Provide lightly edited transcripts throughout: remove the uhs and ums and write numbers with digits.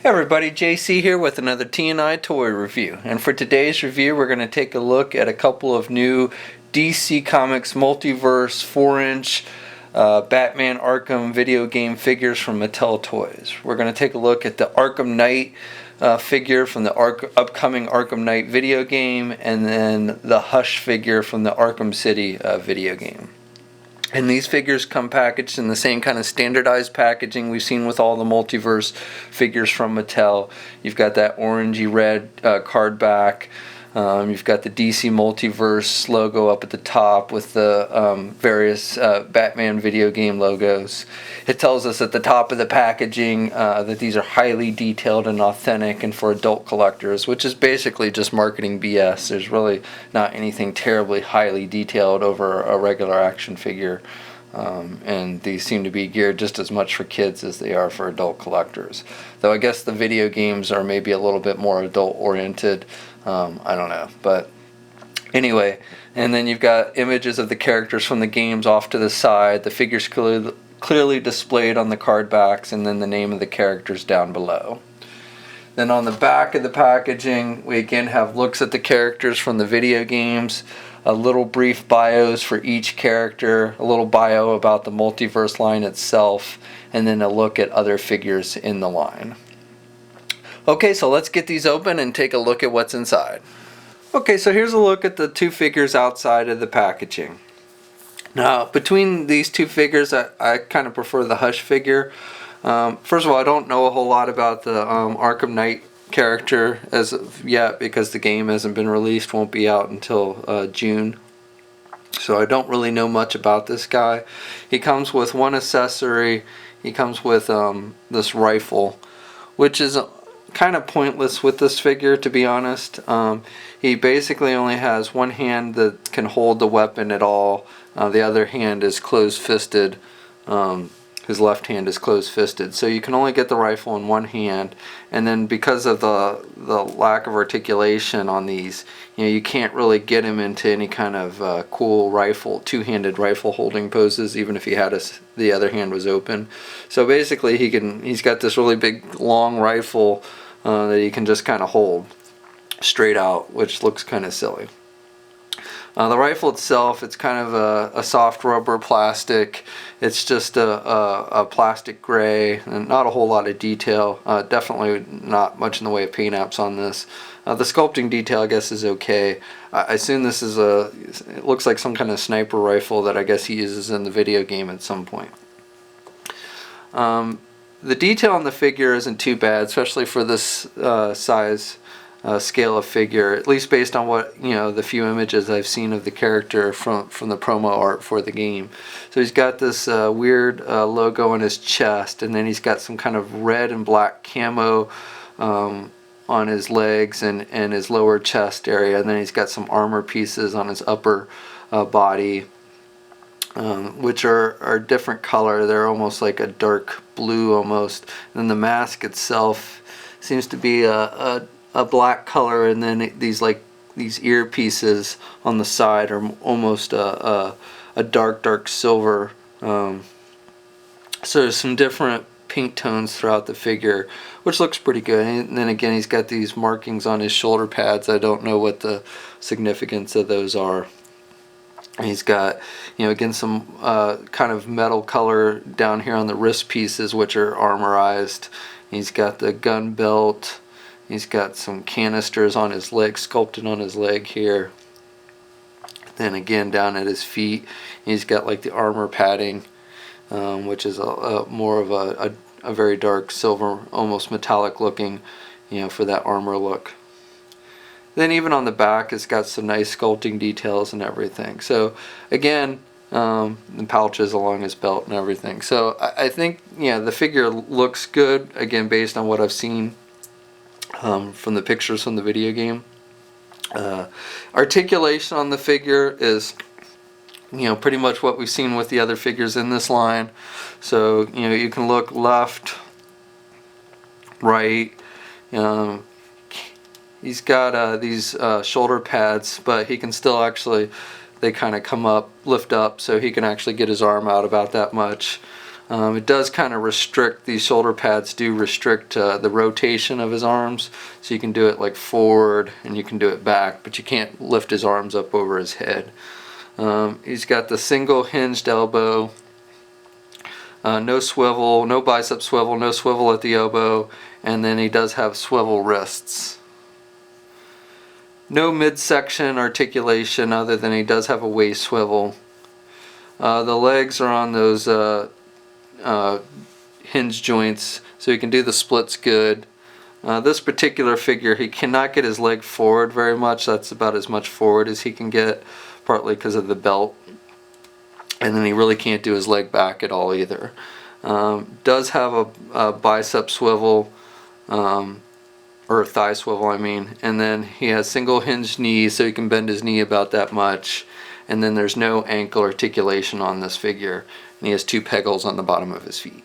Hey everybody, JC here with another T&I toy review. And for today's review, we're going to take a look at a couple of new DC Comics Multiverse 4-inch Batman Arkham video game figures from Mattel Toys. We're going to take a look at the Arkham Knight figure from the upcoming Arkham Knight video game, and then the Hush figure from the Arkham City video game. And these figures come packaged in the same kind of standardized packaging we've seen with all the Multiverse figures from Mattel. You've got that orangey red card back. You've got the DC Multiverse logo up at the top with the various Batman video game logos. It tells us at the top of the packaging that these are highly detailed and authentic and for adult collectors, which is basically just marketing BS. There's really not anything terribly highly detailed over a regular action figure. And these seem to be geared just as much for kids as they are for adult collectors. Though I guess the video games are maybe a little bit more adult oriented. I don't know, but anyway, and then you've got images of the characters from the games off to the side, the figures clearly displayed on the card backs, and then the name of the characters down below. Then on the back of the packaging, we again have looks at the characters from the video games, a little brief bios for each character, a little bio about the Multiverse line itself, and then a look at other figures in the line. Okay, so let's get these open and take a look at what's inside. Okay, so here's a look at the two figures outside of the packaging. Now, between these two figures, I kind of prefer the Hush figure. First of all, I don't know a whole lot about the Arkham Knight character as of yet because the game hasn't been released, won't be out until June. So I don't really know much about this guy. He comes with one accessory. He comes with this rifle, which is kind of pointless with this figure, to be honest. He basically only has one hand that can hold the weapon at all. The other hand is closed-fisted. His left hand is closed-fisted, so you can only get the rifle in one hand. And then because of the lack of articulation on these, you can't really get him into any kind of cool rifle, two-handed rifle holding poses, even if he had the other hand was open. So basically, he's got this really big long rifle that he can just kind of hold straight out, which looks kind of silly. The rifle itself, it's kind of a soft rubber plastic. It's just a plastic gray and not a whole lot of detail. Definitely not much in the way of paint apps on this. The sculpting detail, I guess, is okay. I assume this is it looks like some kind of sniper rifle that I guess he uses in the video game at some point. The detail on the figure isn't too bad, especially for this size scale of figure, at least based on what the few images I've seen of the character from the promo art for the game. So he's got this weird logo on his chest, and then he's got some kind of red and black camo on his legs and his lower chest area, and then he's got some armor pieces on his upper body, which are different color. They're almost like a dark blue almost. And then the mask itself seems to be a black color, and then these earpieces on the side are almost a dark silver. So there's some different pink tones throughout the figure, which looks pretty good. And then again, he's got these markings on his shoulder pads. I don't know what the significance of those are. And he's got, again, some kind of metal color down here on the wrist pieces, which are armorized. He's got the gun belt. He's got some canisters on his leg, sculpted on his leg here. Then again, down at his feet, he's got like the armor padding, which is more of a very dark silver, almost metallic looking, for that armor look. Then even on the back, it's got some nice sculpting details and everything. So again, the pouches along his belt and everything. So I think the figure looks good, again, based on what I've seen from the pictures from the video game. Articulation on the figure is pretty much what we've seen with the other figures in this line. So you can look left, right. He's got these shoulder pads, but he can still actually, they kind of come up, lift up, so he can actually get his arm out about that much. It does kind of restrict, these shoulder pads do restrict the rotation of his arms, so you can do it like forward and you can do it back, but you can't lift his arms up over his head. He's got the single hinged elbow, no swivel, no bicep swivel, no swivel at the elbow, and then he does have swivel wrists. No midsection articulation other than he does have a waist swivel. The legs are on those hinge joints, so he can do the splits good. This particular figure, he cannot get his leg forward very much. That's about as much forward as he can get, partly because of the belt. And then he really can't do his leg back at all either. Does have a bicep swivel, or a thigh swivel I mean, and then he has single hinged knees, so he can bend his knee about that much. And then there's no ankle articulation on this figure, and he has 2 peg holes on the bottom of his feet.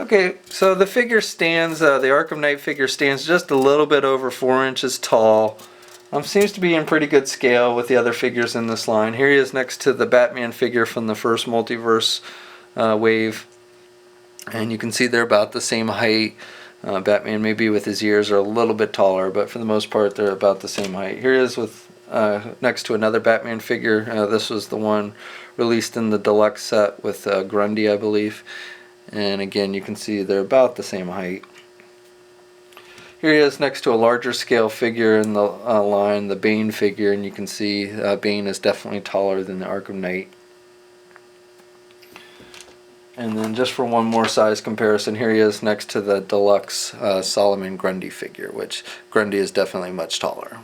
Okay, so the figure stands, the Arkham Knight figure stands just a little bit over 4 inches tall. Seems to be in pretty good scale with the other figures in this line. Here he is next to the Batman figure from the first Multiverse wave, and you can see they're about the same height. Batman maybe with his ears are a little bit taller, but for the most part they're about the same height. Here he is with next to another Batman figure. This was the one released in the deluxe set with Grundy, I believe. And again, you can see they're about the same height. Here he is next to a larger scale figure in the line, the Bane figure, and you can see Bane is definitely taller than the Arkham Knight. And then just for one more size comparison, here he is next to the deluxe Solomon Grundy figure, which Grundy is definitely much taller.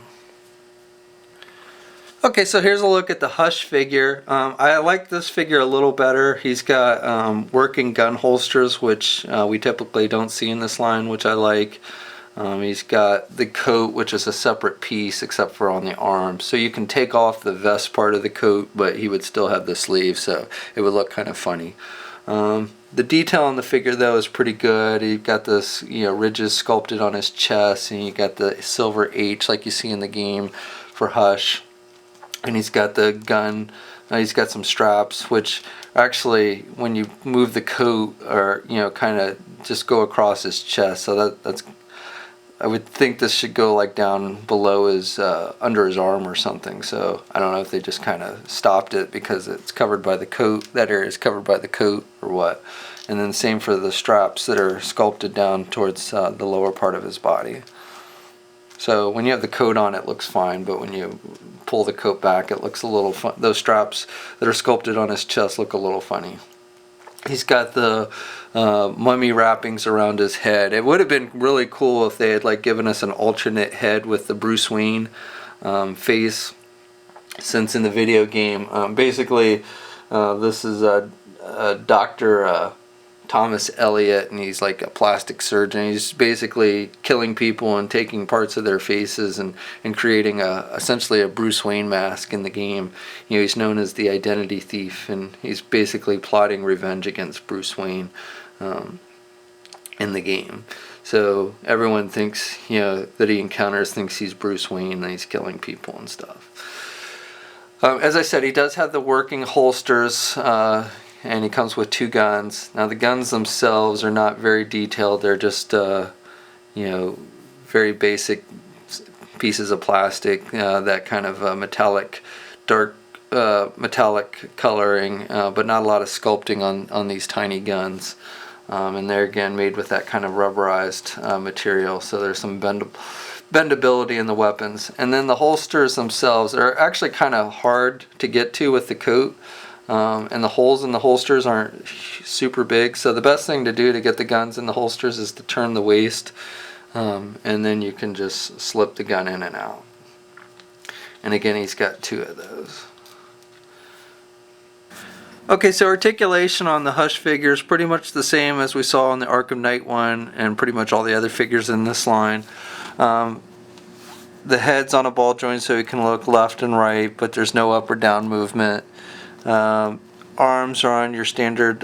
Okay, so here's a look at the Hush figure. I like this figure a little better. He's got working gun holsters, which we typically don't see in this line, which I like. He's got the coat, which is a separate piece except for on the arm. So you can take off the vest part of the coat, but he would still have the sleeve, so it would look kind of funny. The detail on the figure though is pretty good. He's got this, ridges sculpted on his chest, and you got the silver H like you see in the game for Hush. And he's got the gun, he's got some straps, which actually, when you move the coat, or kind of just go across his chest. So that's, I would think this should go like down below his, under his arm or something. So I don't know if they just kind of stopped it because it's covered by the coat, that area is covered by the coat, or what. And then same for the straps that are sculpted down towards the lower part of his body. So when you have the coat on, it looks fine, but when you pull the coat back, it looks a little fun. Those straps that are sculpted on his chest look a little funny. He's got the mummy wrappings around his head. It would have been really cool if they had given us an alternate head with the Bruce Wayne face, since in the video game, basically this is Dr. Thomas Elliot, and he's like a plastic surgeon. He's basically killing people and taking parts of their faces and creating essentially a Bruce Wayne mask in the game. He's known as the identity thief, and he's basically plotting revenge against Bruce Wayne in the game. So everyone thinks, that he encounters, thinks he's Bruce Wayne and he's killing people and stuff. As I said, he does have the working holsters, and he comes with 2 guns. Now the guns themselves are not very detailed. They're just, very basic pieces of plastic, that kind of metallic, dark metallic coloring, but not a lot of sculpting on these tiny guns. And they're again made with that kind of rubberized material, so there's some bendability in the weapons. And then the holsters themselves are actually kind of hard to get to with the coat. And the holes in the holsters aren't super big, so the best thing to do to get the guns in the holsters is to turn the waist, and then you can just slip the gun in and out. And again, he's got 2 of those. Okay, so articulation on the Hush figure is pretty much the same as we saw on the Arkham Knight one, and pretty much all the other figures in this line. The head's on a ball joint so he can look left and right, but there's no up or down movement. Arms are on your standard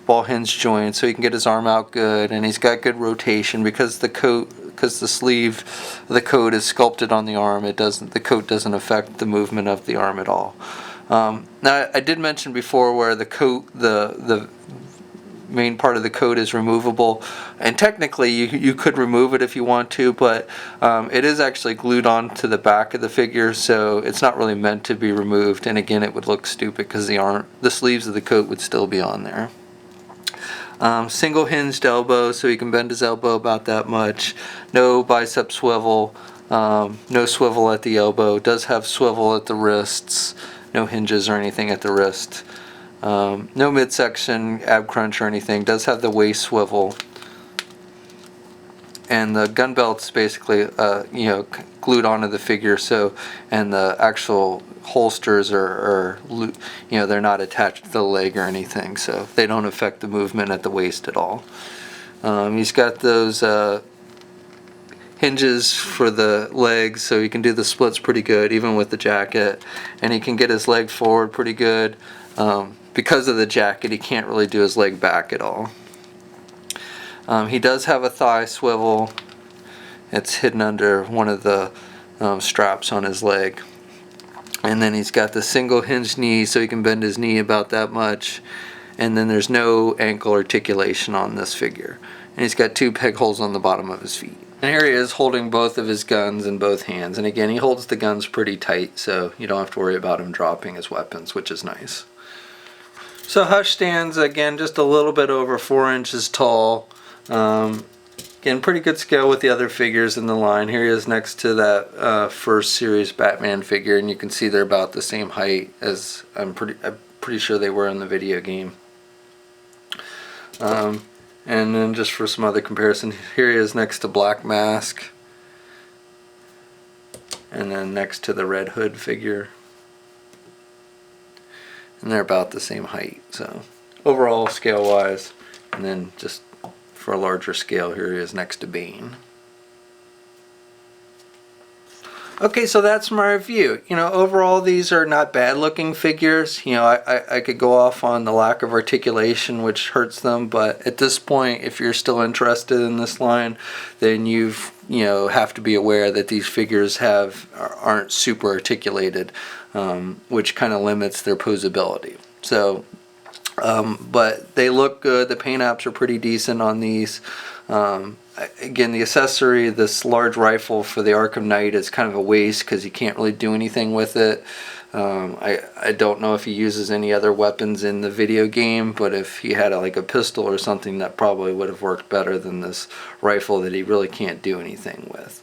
ball hinge joint, so he can get his arm out good, and he's got good rotation because the sleeve of the coat is sculpted on the arm. The coat doesn't affect the movement of the arm at all. Now I did mention before where the coat, the main part of the coat is removable, and technically you could remove it if you want to, but it is actually glued on to the back of the figure, so it's not really meant to be removed, and again it would look stupid because the sleeves of the coat would still be on there. Single hinged elbow, so he can bend his elbow about that much. No bicep swivel, no swivel at the elbow. Does have swivel at the wrists, no hinges or anything at the wrist. No midsection ab crunch or anything. Does have the waist swivel, and the gun belt's basically glued onto the figure. So, and the actual holsters are they're not attached to the leg or anything, so they don't affect the movement at the waist at all. He's got those hinges for the legs, so he can do the splits pretty good even with the jacket, and he can get his leg forward pretty good. Because of the jacket, he can't really do his leg back at all. He does have a thigh swivel. It's hidden under one of the straps on his leg. And then he's got the single hinged knee, so he can bend his knee about that much. And then there's no ankle articulation on this figure. And he's got 2 peg holes on the bottom of his feet. And here he is holding both of his guns in both hands. And again, he holds the guns pretty tight, so you don't have to worry about him dropping his weapons, which is nice. So Hush stands, again, just a little bit over 4 inches tall. Again, pretty good scale with the other figures in the line. Here he is next to that first series Batman figure, and you can see they're about the same height as I'm pretty sure they were in the video game. And then just for some other comparison, here he is next to Black Mask, and then next to the Red Hood figure. And they're about the same height, so overall scale wise. And then just for a larger scale, here he is next to Bane. Okay, so that's my review. Overall these are not bad looking figures. I could go off on the lack of articulation, which hurts them, but at this point, if you're still interested in this line, then you have to be aware that these figures aren't super articulated, which kind of limits their posability. So, but they look good. The paint apps are pretty decent on these. Again, the accessory, this large rifle for the Arkham Knight, is kind of a waste because you can't really do anything with it. I don't know if he uses any other weapons in the video game, but if he had like a pistol or something, that probably would have worked better than this rifle that he really can't do anything with.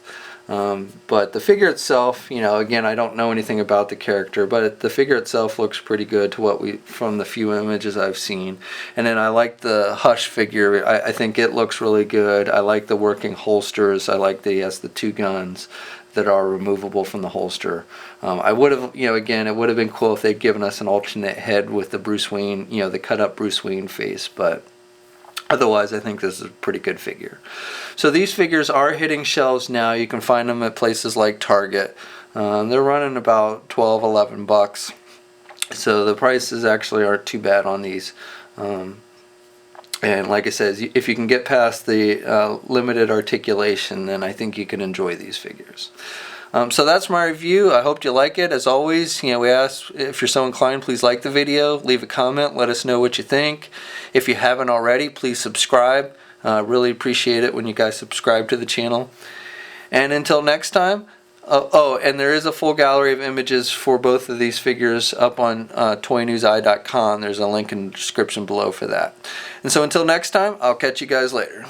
But the figure itself, again, I don't know anything about the character, but the figure itself looks pretty good to from the few images I've seen. And then I like the Hush figure. I think it looks really good. I like the working holsters. I like that he has the 2 guns that are removable from the holster. I would have, again, it would have been cool if they'd given us an alternate head with the Bruce Wayne, the cut up Bruce Wayne face, but otherwise, I think this is a pretty good figure. So these figures are hitting shelves now. You can find them at places like Target. They're running about $12, $11. So the prices actually aren't too bad on these. And like I said, if you can get past the limited articulation, then I think you can enjoy these figures. So that's my review. I hope you like it. As always, we ask, if you're so inclined, please like the video, leave a comment, let us know what you think. If you haven't already, please subscribe. Really appreciate it when you guys subscribe to the channel. And until next time, and there is a full gallery of images for both of these figures up on toynewseye.com. There's a link in the description below for that. And so until next time, I'll catch you guys later.